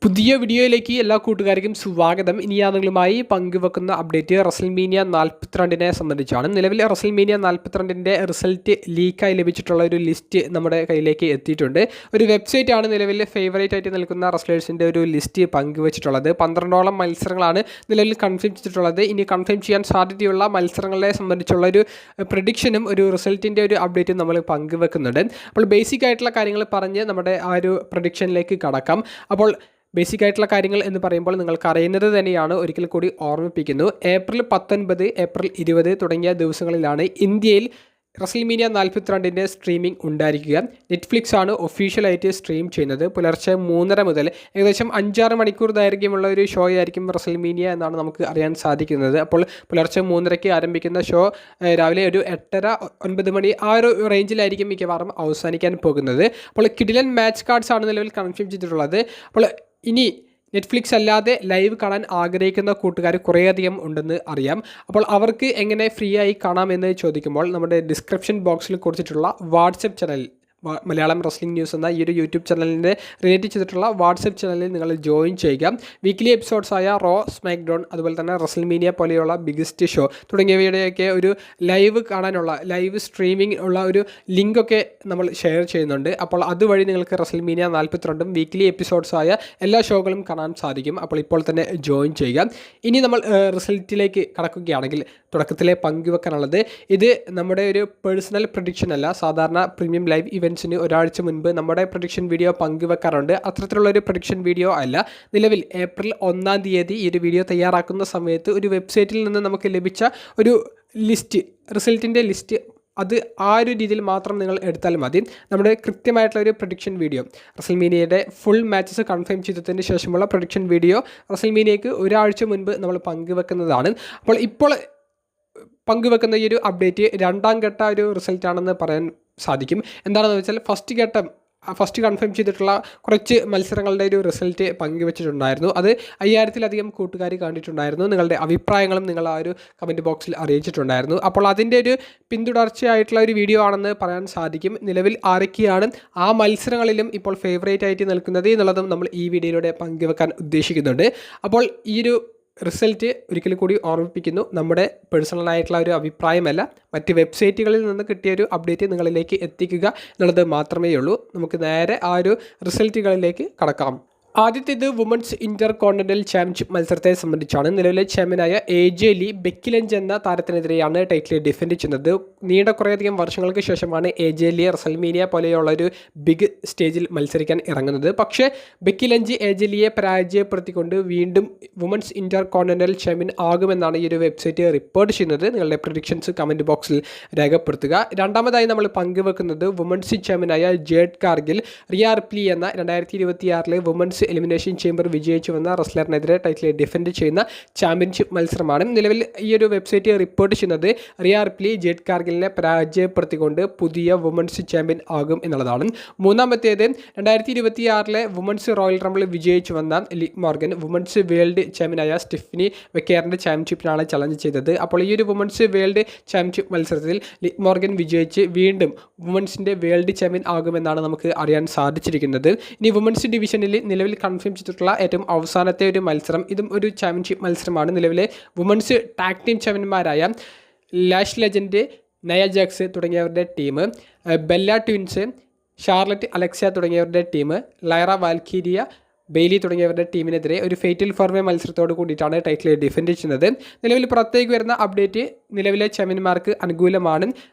പുതിയ വീഡിയോയിലേക്ക് എല്ലാ കൂട്ടുകാർക്കും സ്വാഗതം. ഇനി ഞാൻ നിങ്ങളുമായി പങ്കുവെക്കുന്ന അപ്ഡേറ്റ് റസൽമേനിയ 42 സംബന്ധിച്ചാണ്. നിലവിൽ റസൽമേനിയ 42 റിസൾട്ട് ലീക്കായി ലഭിച്ചിട്ടുള്ള ഒരു ലിസ്റ്റ് നമ്മുടെ കയ്യിലേക്ക് എത്തിയിട്ടുണ്ട്. ഒരു വെബ്സൈറ്റ് ആണ് നിലവിൽ ഫേവറേറ്റ് ആയിട്ട് നിൽക്കുന്ന റെസ്ലേഴ്സിൻ്റെ ഒരു ലിസ്റ്റ് പങ്കുവച്ചിട്ടുള്ളത്. 12ഓളം മത്സരങ്ങളാണ് നിലവിൽ കൺഫേം ചെയ്തിട്ടുള്ളത്. ഇനി കൺഫേം ചെയ്യാൻ സാധ്യതയുള്ള മത്സരങ്ങളെ സംബന്ധിച്ചുള്ള ഒരു പ്രഡിക്ഷനും ഒരു റിസൾട്ടിൻ്റെ ഒരു അപ്ഡേറ്റും നമ്മൾ പങ്കുവെക്കുന്നുണ്ട്. അപ്പോൾ ബേസിക് ആയിട്ടുള്ള കാര്യങ്ങൾ പറഞ്ഞ് നമ്മുടെ ആ ഒരു പ്രഡിക്ഷനിലേക്ക് കടക്കാം. അപ്പോൾ ബേസിക് ആയിട്ടുള്ള കാര്യങ്ങൾ എന്ന് പറയുമ്പോൾ നിങ്ങൾക്ക് അറിയുന്നത് തന്നെയാണ്, ഒരിക്കൽ കൂടി ഓർമ്മിപ്പിക്കുന്നു. ഏപ്രിൽ 19, ഏപ്രിൽ 20 തുടങ്ങിയ ദിവസങ്ങളിലാണ് ഇന്ത്യയിൽ റസൽമേനിയ 42 സ്ട്രീമിംഗ് ഉണ്ടായിരിക്കുക. നെറ്റ്ഫ്ലിക്സ് ആണ് ഒഫീഷ്യലായിട്ട് സ്ട്രീം ചെയ്യുന്നത്. പുലർച്ചെ 3:30 മുതൽ ഏകദേശം 5-6 മണിക്കൂർ ദൈർഘ്യമുള്ള ഒരു ഷോ ആയിരിക്കും റസൽമേനിയ എന്നാണ് നമുക്ക് അറിയാൻ സാധിക്കുന്നത്. അപ്പോൾ പുലർച്ചെ 3:30 ആരംഭിക്കുന്ന ഷോ രാവിലെ ഒരു 8:30-9 മണി ആ ഒരു റേഞ്ചിലായിരിക്കും മിക്കവാറും അവസാനിക്കാൻ പോകുന്നത്. അപ്പോൾ കിടിലൻ മാച്ച് കാർഡ്സ് ആണ് നിലവിൽ കൺഫേം ചെയ്തിട്ടുള്ളത്. അപ്പോൾ ഇനി നെറ്റ്ഫ്ലിക്സ് അല്ലാതെ ലൈവ് കാണാൻ ആഗ്രഹിക്കുന്ന കൂട്ടുകാർ കുറേയധികം ഉണ്ടെന്ന് അറിയാം. അപ്പോൾ അവർക്ക് എങ്ങനെ ഫ്രീ ആയി കാണാമെന്ന് ചോദിക്കുമ്പോൾ നമ്മുടെ ഡിസ്ക്രിപ്ഷൻ ബോക്സിൽ കൊടുത്തിട്ടുള്ള WhatsApp channel Malayalam wrestling news എന്ന ഈ ഒരു യൂട്യൂബ് ചാനലിൻ്റെ റിലേറ്റ് ചെയ്തിട്ടുള്ള വാട്സപ്പ് ചാനലിൽ നിങ്ങൾ ജോയിൻ ചെയ്യുക. വീക്ക്ലി എപ്പിസോഡ്സായ റോ, സ്മാക്ക് ഡൗൺ, അതുപോലെ തന്നെ റസൽമേനിയ പോലെയുള്ള ബിഗസ്റ്റ് ഷോ തുടങ്ങിയവയുടെയൊക്കെ ഒരു ലൈവ് കാണാനുള്ള ലൈവ് സ്ട്രീമിംഗ് ഉള്ള ഒരു ലിങ്കൊക്കെ നമ്മൾ ഷെയർ ചെയ്യുന്നുണ്ട്. അപ്പോൾ അതുവഴി നിങ്ങൾക്ക് റസൽമേനിയ 42 വീക്ക്ലി എപ്പിസോഡ്സായ എല്ലാ ഷോകളും കാണാൻ സാധിക്കും. അപ്പോൾ ഇപ്പോൾ തന്നെ ജോയിൻ ചെയ്യുക. ഇനി നമ്മൾ റിസൾട്ടിലേക്ക് കടക്കുകയാണെങ്കിൽ തുടക്കത്തിലെ പങ്കുവെക്കാനുള്ളത്, ഇത് നമ്മുടെ ഒരു പേഴ്സണൽ പ്രഡിക്ഷൻ അല്ല. സാധാരണ പ്രീമിയം ലൈവ് ഇവൻറ്റ്സിന് ഒരാഴ്ച മുൻപ് നമ്മുടെ പ്രഡിക്ഷൻ വീഡിയോ പങ്കുവെക്കാറുണ്ട്. അത്തരത്തിലുള്ളൊരു പ്രഡിക്ഷൻ വീഡിയോ അല്ല. നിലവിൽ ഏപ്രിൽ 1 ഈ ഒരു വീഡിയോ തയ്യാറാക്കുന്ന സമയത്ത് ഒരു വെബ്സൈറ്റിൽ നിന്ന് നമുക്ക് ലഭിച്ച ഒരു ലിസ്റ്റ്, റിസൾട്ടിൻ്റെ ലിസ്റ്റ്, അത് ആ ഒരു രീതിയിൽ മാത്രം നിങ്ങൾ എടുത്താൽ മതി. നമ്മുടെ കൃത്യമായിട്ടുള്ള ഒരു പ്രഡിക്ഷൻ വീഡിയോ, റസൽമേനിയയുടെ ഫുൾ മാച്ചസ് കൺഫേം ചെയ്തതിന് ശേഷമുള്ള പ്രഡിക്ഷൻ വീഡിയോ റസൽമേനിയയ്ക്ക് ഒരാഴ്ച മുൻപ് നമ്മൾ പങ്കുവെക്കുന്നതാണ്. അപ്പോൾ ഇപ്പോൾ പങ്കുവെക്കുന്ന ഈ ഒരു അപ്ഡേറ്റ് രണ്ടാം ഘട്ട ഒരു റിസൾട്ടാണെന്ന് പറയാൻ സാധിക്കും. എന്താണെന്ന് വെച്ചാൽ ഫസ്റ്റ് കൺഫേം ചെയ്തിട്ടുള്ള കുറച്ച് മത്സരങ്ങളുടെ ഒരു റിസൾട്ട് പങ്കുവെച്ചിട്ടുണ്ടായിരുന്നു. അത് 5000-ലധികം കൂട്ടുകാർ കണ്ടിട്ടുണ്ടായിരുന്നു. നിങ്ങളുടെ അഭിപ്രായങ്ങളും നിങ്ങൾ ആ ഒരു കമൻറ്റ് ബോക്സിൽ അറിയിച്ചിട്ടുണ്ടായിരുന്നു. അപ്പോൾ അതിൻ്റെ ഒരു പിന്തുടർച്ചയായിട്ടുള്ള ഒരു വീഡിയോ ആണെന്ന് പറയാൻ സാധിക്കും. നിലവിൽ ആരൊക്കെയാണ് ആ മത്സരങ്ങളിലും ഇപ്പോൾ ഫേവറേറ്റ് ആയിട്ട് നിൽക്കുന്നത് എന്നുള്ളതും നമ്മൾ ഈ വീഡിയോയിലൂടെ പങ്കുവെക്കാൻ ഉദ്ദേശിക്കുന്നുണ്ട്. അപ്പോൾ ഈ ഒരു റിസൾട്ട് ഒരിക്കൽ കൂടി ഓർമ്മിപ്പിക്കുന്നു, നമ്മുടെ പേഴ്സണലായിട്ടുള്ള ഒരു അഭിപ്രായമല്ല, മറ്റ് വെബ്സൈറ്റുകളിൽ നിന്ന് കിട്ടിയൊരു അപ്ഡേറ്റ് നിങ്ങളിലേക്ക് എത്തിക്കുക എന്നുള്ളത് മാത്രമേ ഉള്ളൂ. നമുക്ക് നേരെ ആ ഒരു റിസൾട്ടുകളിലേക്ക് കടക്കാം. ആദ്യത്തേത് വുമൻസ് ഇന്റർ കോണ്ടിനെന്റൽ ചാമ്പ്യൻഷിപ്പ് മത്സരത്തെ സംബന്ധിച്ചാണ്. നിലവിലെ ചാമ്പ്യനായ AJ ലീ ബെക്കി ലഞ്ച് എന്ന താരത്തിനെതിരെയാണ് ടൈറ്റിൽ ഡിഫെൻഡ് ചെയ്യുന്നത്. നീണ്ട കുറേയധികം വർഷങ്ങൾക്ക് ശേഷമാണ് AJ ലീ റസൽമേനിയ പോലെയുള്ള ഒരു ബിഗ് സ്റ്റേജിൽ മത്സരിക്കാൻ ഇറങ്ങുന്നത്. പക്ഷേ ബെക്കി ലഞ്ച് AJ ലീയെ പരാജയപ്പെടുത്തിക്കൊണ്ട് വീണ്ടും വുമൻസ് ഇന്റർ കോണ്ടിനെന്റൽ ചാമ്പ്യൻ ആകുമെന്നാണ് ഈ ഒരു വെബ്സൈറ്റ് റിപ്പോർട്ട് ചെയ്യുന്നത്. നിങ്ങളുടെ പ്രഡിക്ഷൻസ് കമൻറ്റ് ബോക്സിൽ രേഖപ്പെടുത്തുക. രണ്ടാമതായി നമ്മൾ പങ്കുവെക്കുന്നത് വുമൻസ് ചാമ്പ്യനായ ജേഡ് കാർഗിൽ റിയ റിപ്ലി എന്ന 2026 വുമൻസ് എലിമിനേഷൻ ചേംബർ വിജയിച്ചു വന്ന റെസ്ലറിനെതിരെ ടൈറ്റിൽ ഡിഫെൻഡ് ചെയ്യുന്ന ചാമ്പ്യൻഷിപ്പ് മത്സരമാണ്. നിലവിൽ ഈ ഒരു വെബ്സൈറ്റ് റിപ്പോർട്ട് ചെയ്യുന്നത് റിയ റിപ്ലി ജേഡ് കാർഗിലിനെ പരാജയപ്പെടുത്തിക്കൊണ്ട് പുതിയ വുമൻസ് ചാമ്പ്യൻ ആകും എന്നുള്ളതാണ്. മൂന്നാമത്തേത് 2026 വുമൻസ് റോയൽ റംബിൾ വിജയിച്ചു വന്ന ലിവ് മോർഗൻ വുമൻസ് വേൾഡ് ചാമ്പ്യനായ സ്റ്റെഫനി വെക്കേറിൻ്റെ ചാമ്പ്യൻഷിപ്പിനാണ് ചലഞ്ച് ചെയ്തത്. അപ്പോൾ ഈ ഒരു വുമൻസ് വേൾഡ് ചാമ്പ്യൻഷിപ്പ് മത്സരത്തിൽ ലിവ് മോർഗൻ വിജയിച്ച് വീണ്ടും വുമൻസിൻ്റെ വേൾഡ് ചാമ്പ്യൻ ആകുമെന്നാണ് നമുക്ക് അറിയാൻ സാധിച്ചിരിക്കുന്നത്. ഇനി വുമൻസ് ഡിവിഷനിൽ നിലവിൽ കൺഫേം ചെയ്തിട്ടുള്ള ഏറ്റവും അവസാനത്തെ ഒരു മത്സരം, ഇതും ഒരു ചാമ്പ്യൻഷിപ്പ് മത്സരമാണ്. നിലവിലെ വുമൻസ് ടാഗ് ടീം ചാമ്പ്യന്മാരായ ലാഷ് ലെജൻഡ്, നയ ജാക്സ് തുടങ്ങിയവരുടെ team, Bella twins, Charlotte Alexa തുടങ്ങിയവരുടെ ടീം, ലൈറ വാൽക്കീരിയ, ബെയ്ലി തുടങ്ങിയവരുടെ ടീമിനെതിരെ ഒരു ഫേറ്റൽ ഫോർവേ മത്സരത്തോട് കൂടിയിട്ടാണ് ടൈറ്റിൽ ഡിഫെൻഡ് ചെയ്യുന്നത്. നിലവിൽ പുറത്തേക്ക് വരുന്ന അപ്ഡേറ്റ് നിലവിലെ ചാമ്പ്യന്മാർക്ക് അനുകൂലമാണ്.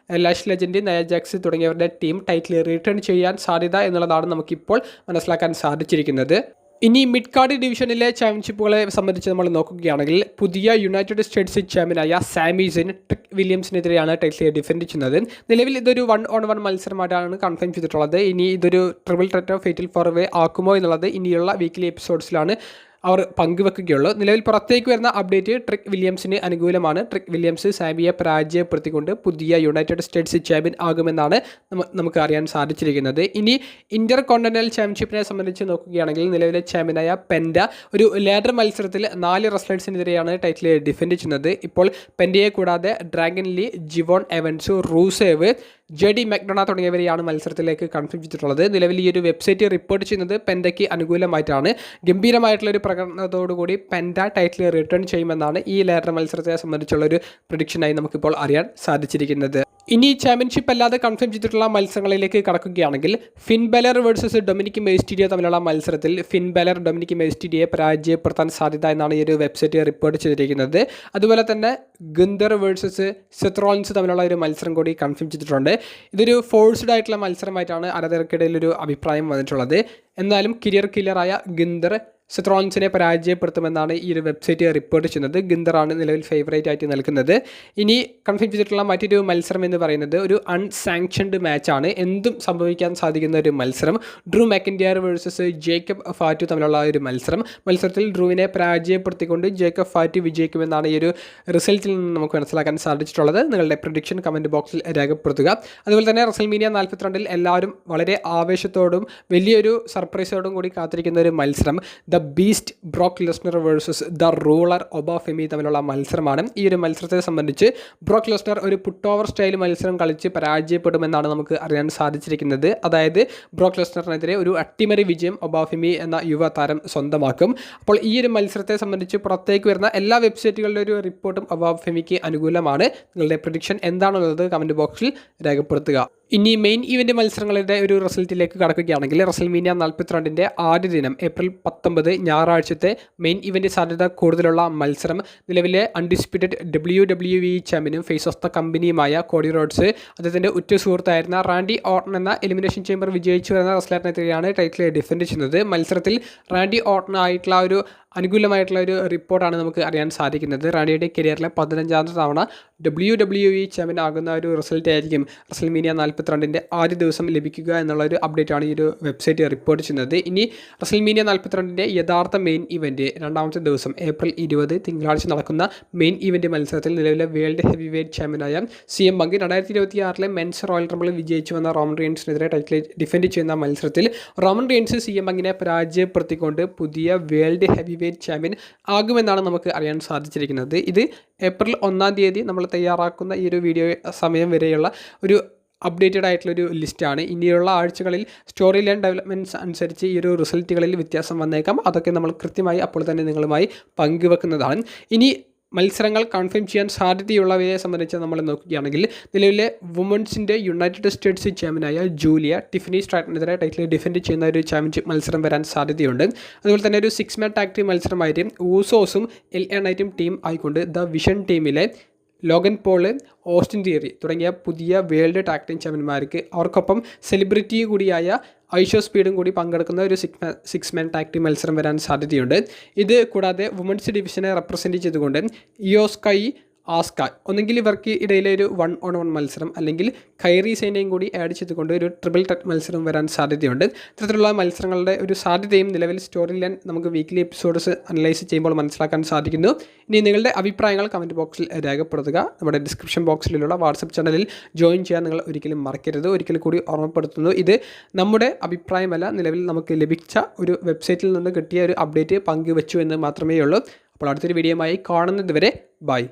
ലാഷ് ലെജൻഡ്, നയ ജാക്സ് തുടങ്ങിയവരുടെ ടീം ടൈറ്റിൽ റിട്ടേൺ ചെയ്യാൻ സാധ്യത എന്നുള്ളതാണ് നമുക്കിപ്പോൾ മനസ്സിലാക്കാൻ സാധിച്ചിരിക്കുന്നത്. ഇനി മിഡ് കാർഡ് ഡിവിഷനിലെ ചാമ്പ്യൻഷിപ്പുകളെ സംബന്ധിച്ച് നമ്മൾ നോക്കുകയാണെങ്കിൽ പുതിയ യുണൈറ്റഡ് സ്റ്റേറ്റ്സ് ചാമ്പ്യനായ സാമി സെയിൻ ട്രിക് വില്യംസിനെതിരെയാണ് ടൈറ്റിൽ ഡിഫെൻഡ് ചെയ്യുന്നത്. നിലവിൽ ഇതൊരു 1-on-1 മത്സരമായിട്ടാണ് കൺഫേം ചെയ്തിട്ടുള്ളത്. ഇനി ഇതൊരു ട്രിപ്പിൾ ത്രെറ്റ് ഫേറ്റൽ ഫോർവേ ആക്കുമോ എന്നുള്ളത് ഇനിയുള്ള വീക്ക്ലി എപ്പിസോഡ്സിലാണ് അവർ പങ്കുവെക്കുകയുള്ളൂ. നിലവിൽ പുറത്തേക്ക് വരുന്ന അപ്ഡേറ്റ് ട്രിക് വില്യംസിന് അനുകൂലമാണ്. ട്രിക് വില്യംസ് സാമിയെ പരാജയപ്പെടുത്തിക്കൊണ്ട് പുതിയ യുണൈറ്റഡ് സ്റ്റേറ്റ്സ് ചാമ്പ്യൻ ആകുമെന്നാണ് നമുക്ക് അറിയാൻ സാധിച്ചിരിക്കുന്നത്. ഇനി ഇന്റർ കോണ്ടിനെന്റൽ ചാമ്പ്യൻഷിപ്പിനെ സംബന്ധിച്ച് നോക്കുകയാണെങ്കിൽ നിലവിലെ ചാമ്പ്യനായ പെൻഡ ഒരു ലാഡർ മത്സരത്തിൽ 4 റെസ്ലേഴ്സിനെതിരെയാണ് ടൈറ്റിൽ ഡിഫെൻഡ് ചെയ്യുന്നത്. ഇപ്പോൾ പെൻഡയെ കൂടാതെ Dragon Lee, Jevon Evans, Rusev, JD McDonagh തുടങ്ങിയവരെയാണ് മത്സരത്തിലേക്ക് കൺഫേം ചെയ്തിട്ടുള്ളത്. നിലവിൽ ഈ ഒരു വെബ്സൈറ്റ് റിപ്പോർട്ട് ചെയ്യുന്നത് പെൻഡയ്ക്ക് അനുകൂലമായിട്ടാണ്. ഗംഭീരമായിട്ടുള്ളൊരു പ്രകടനത്തോടുകൂടി പെൻഡ ടൈറ്റിൽ റിട്ടേൺ ചെയ്യുമെന്നാണ് ഈ ലേറ്റർ മത്സരത്തെ സംബന്ധിച്ചുള്ളൊരു പ്രഡിക്ഷനായി നമുക്കിപ്പോൾ അറിയാൻ സാധിച്ചിരിക്കുന്നത്. ഇനി ചാമ്പ്യൻഷിപ്പ് അല്ലാതെ കൺഫേം ചെയ്തിട്ടുള്ള മത്സരങ്ങളിലേക്ക് കടക്കുകയാണെങ്കിൽ ഫിൻ ബെലർ വേഴ്സസ് ഡൊമിനിക് മെയ്സ്റ്റിഡിയോ തമ്മിലുള്ള മത്സരത്തിൽ ഫിൻ ബെലർ ഡൊമിനിക് മെയ്സ്റ്റിഡിയെ പരാജയപ്പെടുത്താൻ സാധ്യത എന്നാണ് ഈ ഒരു വെബ്സൈറ്റ് റിപ്പോർട്ട് ചെയ്തിരിക്കുന്നത്. അതുപോലെ തന്നെ ഗുന്തർ വേഴ്സസ് സെത്ത് റോളിൻസ് തമ്മിലുള്ള ഒരു മത്സരം കൂടി കൺഫേം ചെയ്തിട്ടുണ്ട്. ഇതൊരു ഫോഴ്സ്ഡ് ആയിട്ടുള്ള മത്സരമായിട്ടാണ് ആരാധകർക്കിടയിൽ ഒരു അഭിപ്രായം വന്നിട്ടുള്ളത്. എന്നാലും കരിയർ കില്ലറായ ഗുന്തർ സെത്ത് റോളിൻസിനെ പരാജയപ്പെടുത്തുമെന്നാണ് ഈ ഒരു വെബ്സൈറ്റ് റിപ്പോർട്ട് ചെയ്യുന്നത്. ഗുന്തറാണ് നിലവിൽ ഫേവറേറ്റ് ആയിട്ട് നിൽക്കുന്നത്. ഇനി കൺഫേം ചെയ്തിട്ടുള്ള മറ്റൊരു മത്സരം എന്ന് പറയുന്നത് ഒരു അൺസാങ്ഷൻഡ് മാച്ചാണ്. എന്തും സംഭവിക്കാൻ സാധിക്കുന്ന ഒരു മത്സരം. ഡ്രൂ മാക്കിൻറ്റയർ വേഴ്സസ് ജേക്കബ് ഫാറ്റു തമ്മിലുള്ള ഒരു മത്സരത്തിൽ ഡ്രൂവിനെ പരാജയപ്പെടുത്തിക്കൊണ്ട് ജേക്കബ് ഫാറ്റു വിജയിക്കുമെന്നാണ് ഈ ഒരു റിസൾട്ടിൽ നിന്ന് നമുക്ക് മനസ്സിലാക്കാൻ സാധിച്ചിട്ടുള്ളത്. നിങ്ങളുടെ പ്രഡിക്ഷൻ കമൻറ്റ് ബോക്സിൽ രേഖപ്പെടുത്തുക. അതുപോലെ തന്നെ റസൽമീനിയ 42 എല്ലാവരും വളരെ ആവേശത്തോടും വലിയൊരു സർപ്രൈസോടും കൂടി കാത്തിരിക്കുന്ന ഒരു മത്സരം the beast Brock Lesnar versus the ruler Obafemi തമ്മിലുള്ള മത്സരമാണ്. ഈ ഒരു മത്സരത്തെ സംബന്ധിച്ച് ബ്രോക്ക് ലെസ്നർ ഒരു പുട്ട് ഓവർ സ്റ്റൈൽ മത്സരം കളിച്ച് പരാജയപ്പെടുമെന്നാണ് നമുക്ക് അറിയാൻ സാധിച്ചിരിക്കുന്നത്. അതായത് ബ്രോക്ക് ലെസ്നറിനെതിരെ ഒരു അട്ടിമറി വിജയം ഒബാഫെമി എന്ന യുവതാരം സ്വന്തമാക്കും. അപ്പോൾ ഈ ഒരു മത്സരത്തെ സംബന്ധിച്ച് പുറത്തേക്ക് വരുന്ന എല്ലാ വെബ്സൈറ്റുകളുടെ ഒരു റിപ്പോർട്ടും ഒബാഫെമിക്ക് അനുകൂലമാണ്. നിങ്ങളുടെ പ്രഡിക്ഷൻ എന്താണെന്നുള്ളത് കമൻറ്റ് ബോക്സിൽ രേഖപ്പെടുത്തുക. ഇനി മെയിൻ ഇവൻ്റ് മത്സരങ്ങളുടെ ഒരു റിസൾട്ടിലേക്ക് കടക്കുകയാണെങ്കിൽ റസൽമീനിയ 42 ആദ്യ ദിനം ഏപ്രിൽ 19 ഞായറാഴ്ചത്തെ മെയിൻ ഇവൻ്റ് സാധ്യത കൂടുതലുള്ള മത്സരം നിലവിലെ അൺഡിസ്പ്യൂട്ടഡ് WWE ചാമ്പ്യനും ഫേസ് ഓഫ് ദ കമ്പനിയുമായ കോഡി റോഡ്സ് അദ്ദേഹത്തിൻ്റെ ഉറ്റ സുഹൃത്തായിരുന്ന റാൻഡി ഓർട്ടൺ എന്ന എലിമിനേഷൻ ചേംബർ വിജയിച്ചു വരുന്ന റെസ്ലറിനെതിരെയാണ് ടൈറ്റിൽ ഡിഫെൻഡ് ചെയ്യുന്നത്. മത്സരത്തിൽ റാൻഡി ഓർട്ടണായിട്ടുള്ള ഒരു അനുകൂലമായിട്ടുള്ള ഒരു റിപ്പോർട്ടാണ് നമുക്ക് അറിയാൻ സാധിക്കുന്നത്. റാണിയുടെ കരിയറിലെ 15ാമത്തെ തവണ WWE ചാമ്പ്യൻ ആകുന്ന ഒരു റിസൾട്ട് ആയിരിക്കും റസൽമീനിയ 42 ആദ്യ ദിവസം ലഭിക്കുക എന്നുള്ള ഒരു അപ്ഡേറ്റ് ആണ് ഈ ഒരു വെബ്സൈറ്റ് റിപ്പോർട്ട് ചെയ്യുന്നത്. ഇനി റസൽമീനിയ 42 യഥാർത്ഥ മെയിൻ ഇവൻറ്റ് രണ്ടാമത്തെ ദിവസം ഏപ്രിൽ 20 തിങ്കളാഴ്ച നടക്കുന്ന മെയിൻ ഇവൻറ്റ് മത്സരത്തിൽ നിലവിലെ വേൾഡ് ഹെവി വെയ്റ്റ് ചാമ്പ്യനായ CM പങ്ക് 2026 മെൻസ് റോയൽ റംബിൾ വിജയിച്ചു വന്ന റോമൻ റെയിൻസിനെതിരെ ടൈറ്റിൽ ഡിഫെൻഡ് ചെയ്യുന്ന മത്സരത്തിൽ റോമൻ റെയിൻസ് CM പങ്കിനെ പരാജയപ്പെടുത്തിക്കൊണ്ട് പുതിയ വേൾഡ് ഹെവി വെയ്റ്റ് ചാമ്പ്യൻ ആകുമെന്നാണ് നമുക്ക് അറിയാൻ സാധിച്ചിരിക്കുന്നത്. ഇത് ഏപ്രിൽ 1-ാം തീയതി നമ്മൾ തയ്യാറാക്കുന്ന ഈ ഒരു വീഡിയോ സമയം വരെയുള്ള ഒരു അപ്ഡേറ്റഡ് ആയിട്ടുള്ളൊരു ലിസ്റ്റാണ്. ഇനിയുള്ള ആഴ്ചകളിൽ സ്റ്റോറി ലൈൻ ഡെവലപ്മെൻറ്റ്സ് അനുസരിച്ച് ഈ ഒരു റിസൾട്ടുകളിൽ വ്യത്യാസം വന്നേക്കാം. അതൊക്കെ നമ്മൾ കൃത്യമായി അപ്പോൾ തന്നെ നിങ്ങളുമായി പങ്കുവെക്കുന്നതാണ്. ഇനി മത്സരങ്ങൾ കൺഫേം ചെയ്യാൻ സാധ്യതയുള്ളവയെ സംബന്ധിച്ച് നമ്മൾ നോക്കുകയാണെങ്കിൽ നിലവിലെ വുമൻസിൻ്റെ യുണൈറ്റഡ് സ്റ്റേറ്റ്സ് ചാമ്പ്യനായ ജൂലിയ ടിഫനി സ്ട്രാറ്റനെതിരെ ടൈറ്റിൽ ഡിഫെൻഡ് ചെയ്യുന്ന ഒരു ചാമ്പ്യൻഷിപ്പ് മത്സരം വരാൻ സാധ്യതയുണ്ട്. അതുപോലെ തന്നെ ഒരു 6 മാൻ ടാഗ് ടീം മത്സരമായിട്ട് ഊസോസും LA നൈറ്റും ടീം ആയിക്കൊണ്ട് ദ വിഷൻ ടീമിലെ ലോഗൻ പോള്, ഓസ്റ്റിൻ തിയറി തുടങ്ങിയ പുതിയ വേൾഡ് ടാഗ് ടീം ചാമ്പ്യന്മാർക്ക് അവർക്കൊപ്പം സെലിബ്രിറ്റി കൂടിയായ ഐഷോ സ്പീഡും കൂടി പങ്കെടുക്കുന്ന ഒരു 6 മാൻ ടാഗ് ടീം മത്സരം വരാൻ സാധ്യതയുണ്ട്. ഇത് കൂടാതെ വുമൻസ് ഡിവിഷനെ റെപ്രസെൻറ്റ് ചെയ്തുകൊണ്ട് ഇയോസ്കൈ ആസ്ക ഒന്നെങ്കിൽ ഇവർക്ക് ഇടയിലെ ഒരു 1-on-1 മത്സരം അല്ലെങ്കിൽ കൈറി സൈനയും കൂടി ആഡ് ചെയ്തുകൊണ്ട് ഒരു ട്രിപ്പിൾ ടെറ്റ് മത്സരം വരാൻ സാധ്യതയുണ്ട്. ഇത്തരത്തിലുള്ള മത്സരങ്ങളുടെ ഒരു സാധ്യതയും നിലവിൽ സ്റ്റോറി ലൈൻ നമുക്ക് വീക്ക്ലി എപ്പിസോഡ്സ് അനലൈസ് ചെയ്യുമ്പോൾ മനസ്സിലാക്കാൻ സാധിക്കുന്നു. ഇനി നിങ്ങളുടെ അഭിപ്രായങ്ങൾ കമൻറ്റ് ബോക്സിൽ രേഖപ്പെടുത്തുക. നമ്മുടെ ഡിസ്ക്രിപ്ഷൻ ബോക്സിലുള്ള വാട്സപ്പ് ചാനലിൽ ജോയിൻ ചെയ്യാൻ നിങ്ങൾ ഒരിക്കലും മറക്കരുത്. ഒരിക്കൽ കൂടി ഓർമ്മപ്പെടുത്തുന്നു, ഇത് നമ്മുടെ അഭിപ്രായമല്ല, നിലവിൽ നമുക്ക് ലഭിച്ച ഒരു വെബ്സൈറ്റിൽ നിന്ന് കിട്ടിയ ഒരു അപ്ഡേറ്റ് പങ്കുവെച്ചു എന്ന് മാത്രമേ ഉള്ളൂ. അപ്പോൾ അടുത്തൊരു വീഡിയോയുമായി കാണുന്നത് വരെ ബൈ.